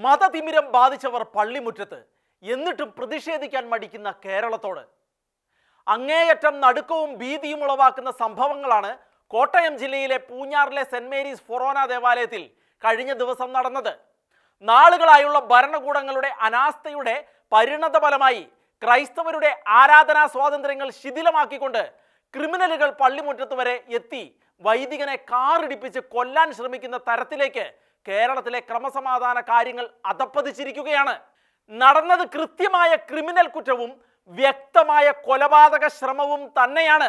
മതതിമിരം ബാധിച്ചവർ പള്ളിമുറ്റത്ത്, എന്നിട്ടും പ്രതിഷേധിക്കാൻ മടിക്കുന്ന കേരളത്തോട്. അങ്ങേയറ്റം നടുക്കവും ഭീതിയും ഉളവാക്കുന്ന സംഭവങ്ങളാണ് കോട്ടയം ജില്ലയിലെ പൂഞ്ഞാറിലെ സെന്റ് മേരീസ് ഫൊറോന ദേവാലയത്തിൽ കഴിഞ്ഞ ദിവസം നടന്നത്. നാളുകളായുള്ള ഭരണകൂടങ്ങളുടെ അനാസ്ഥയുടെ പരിണതഫലമായി ക്രൈസ്തവരുടെ ആരാധനാ സ്വാതന്ത്ര്യങ്ങൾ ശിഥിലമാക്കിക്കൊണ്ട് ക്രിമിനലുകൾ പള്ളിമുറ്റത്ത് വരെ എത്തി വൈദികനെ കാറിടിപ്പിച്ച് കൊല്ലാൻ ശ്രമിക്കുന്ന തരത്തിലേക്ക് കേരളത്തിലെ ക്രമസമാധാന കാര്യങ്ങൾ അധപ്പതിച്ചിരിക്കുകയാണ്. നടന്നത് കൃത്യമായ ക്രിമിനൽ കുറ്റവും വ്യക്തമായ കൊലപാതക ശ്രമവും തന്നെയാണ്.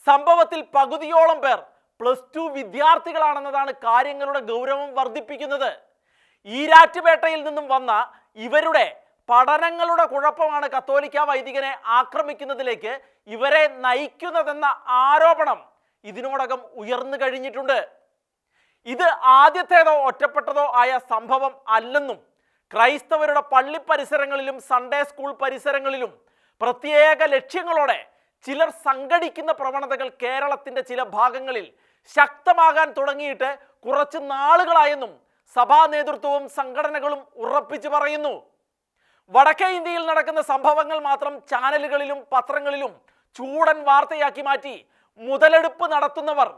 സംഭവത്തിൽ പകുതിയോളം പേർ +2 വിദ്യാർത്ഥികളാണെന്നതാണ് കാര്യങ്ങളുടെ ഗൗരവം വർദ്ധിപ്പിക്കുന്നത്. ഈരാറ്റുപേട്ടയിൽ നിന്നും വന്ന ഇവരുടെ പഠനങ്ങളുടെ കുഴപ്പമാണ് കത്തോലിക്ക വൈദികനെ ആക്രമിക്കുന്നതിലേക്ക് ഇവരെ നയിക്കുന്നതെന്ന ആരോപണം ഇതിനോടകം ഉയർന്നു കഴിഞ്ഞിട്ടുണ്ട്. ഇത് ആദ്യത്തേതോ ഒറ്റപ്പെട്ടതോ ആയ സംഭവം അല്ലെന്നും ക്രൈസ്തവരുടെ പള്ളി പരിസരങ്ങളിലും സൺഡേ സ്കൂൾ പരിസരങ്ങളിലും പ്രത്യേക ലക്ഷ്യങ്ങളോടെ ചിലർ സംഘടിക്കുന്ന പ്രവണതകൾ കേരളത്തിന്റെ ചില ഭാഗങ്ങളിൽ ശക്തമാകാൻ തുടങ്ങിയിട്ട് കുറച്ച് നാളുകളായെന്നും സഭാ നേതൃത്വവും സംഘടനകളും ഉറപ്പിച്ചു പറയുന്നു. വടക്കേ ഇന്ത്യയിൽ നടക്കുന്ന സംഭവങ്ങൾ മാത്രം ചാനലുകളിലും പത്രങ്ങളിലും ചൂടൻ വാർത്തയാക്കി മാറ്റി മുതലെടുപ്പ് നടത്തുന്നവർ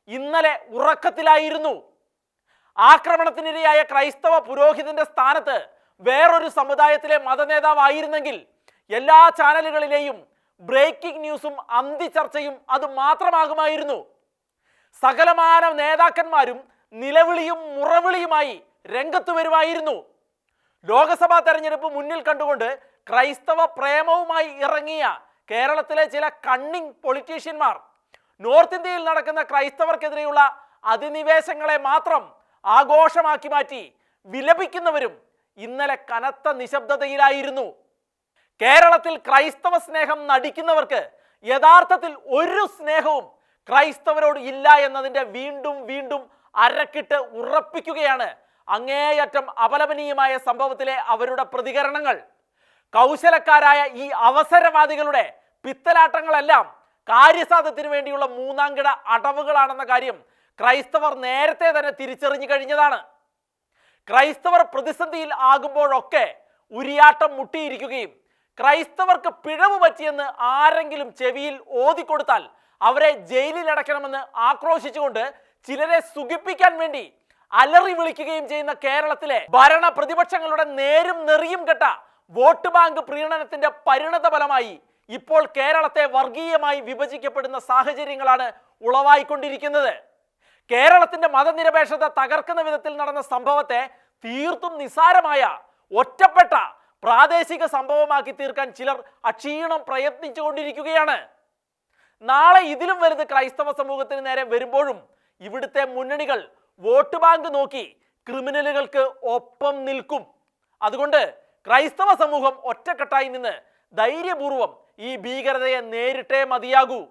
ഇന്നലെ ഉറക്കത്തിലായിരുന്നു. ആക്രമണത്തിനിരയായ ക്രൈസ്തവ പുരോഹിതന്റെ സ്ഥാനത്ത് വേറൊരു സമുദായത്തിലെ മതനേതാവായിരുന്നെങ്കിൽ എല്ലാ ചാനലുകളിലെയും ബ്രേക്കിംഗ് ന്യൂസും അന്തിചർച്ചയും അത് മാത്രമാകുമായിരുന്നു. സകലമാന നേതാക്കന്മാരും നിലവിളിയും മുറവിളിയുമായി രംഗത്ത് വരുമായിരുന്നു. ലോക്സഭാ തെരഞ്ഞെടുപ്പ് മുന്നിൽ കണ്ടുകൊണ്ട് ക്രൈസ്തവ പ്രേമവുമായി ഇറങ്ങിയ കേരളത്തിലെ ചില കണ്ണിംഗ് പൊളിറ്റീഷ്യന്മാർ നോർത്ത് ഇന്ത്യയിൽ നടക്കുന്ന ക്രൈസ്തവർക്കെതിരെയുള്ള അധിനിവേശങ്ങളെ മാത്രം ആഘോഷമാക്കി മാറ്റി വിലപിക്കുന്നവരും ഇന്നലെ കനത്ത നിശബ്ദതയിലായിരുന്നു. കേരളത്തിൽ ക്രൈസ്തവ സ്നേഹം നടിക്കുന്നവർക്ക് യഥാർത്ഥത്തിൽ ഒരു സ്നേഹവും ക്രൈസ്തവരോട് ഇല്ല എന്നതിൻ്റെ വീണ്ടും വീണ്ടും അരക്കിട്ട് ഉറപ്പിക്കുകയാണ് അങ്ങേയറ്റം അപലപനീയമായ സംഭവത്തിലെ അവരുടെ പ്രതികരണങ്ങൾ. കൗശലക്കാരായ ഈ അവസരവാദികളുടെ പിത്തലാട്ടങ്ങളെല്ലാം കാര്യസാധ്യത്തിന് വേണ്ടിയുള്ള മൂന്നാംകിട അടവുകളാണെന്ന കാര്യം ക്രൈസ്തവർ നേരത്തെ തന്നെ തിരിച്ചറിഞ്ഞു കഴിഞ്ഞതാണ്. ക്രൈസ്തവർ പ്രതിസന്ധിയിൽ ആകുമ്പോഴൊക്കെ ഉരിയാട്ടം മുട്ടിയിരിക്കുകയും ക്രൈസ്തവർക്ക് പിഴവ് പറ്റിയെന്ന് ആരെങ്കിലും ചെവിയിൽ ഓതിക്കൊടുത്താൽ അവരെ ജയിലിലടക്കണമെന്ന് ആക്രോശിച്ചുകൊണ്ട് ചിലരെ സുഖിപ്പിക്കാൻ വേണ്ടി അലറി വിളിക്കുകയും ചെയ്യുന്ന കേരളത്തിലെ ഭരണ പ്രതിപക്ഷങ്ങളുടെ നേരും നെറിയും കെട്ട വോട്ട് ബാങ്ക് പ്രീണനത്തിന്റെ പരിണത ഫലമായി ഇപ്പോൾ കേരളത്തെ വർഗീയമായി വിഭജിക്കപ്പെടുന്ന സാഹചര്യങ്ങളാണ് ഉളവായിക്കൊണ്ടിരിക്കുന്നത്. കേരളത്തിന്റെ മതനിരപേക്ഷത തകർക്കുന്ന വിധത്തിൽ നടന്ന സംഭവത്തെ തീർത്തും നിസ്സാരമായ ഒറ്റപ്പെട്ട പ്രാദേശിക സംഭവമാക്കി തീർക്കാൻ ചിലർ അക്ഷീണം പ്രയത്നിച്ചുകൊണ്ടിരിക്കുകയാണ്. നാളെ ഇതിലും വലുത് ക്രൈസ്തവ സമൂഹത്തിന് നേരെ വരുമ്പോഴും ഇവിടുത്തെ മുന്നണികൾ വോട്ട് ബാങ്ക് നോക്കി ക്രിമിനലുകൾക്ക് ഒപ്പം നിൽക്കും. അതുകൊണ്ട് ക്രൈസ്തവ സമൂഹം ഒറ്റക്കെട്ടായി നിന്ന് ധൈര്യപൂർവം ഈ ഭീകരതയെ നേരിട്ടേ മതിയാകൂ.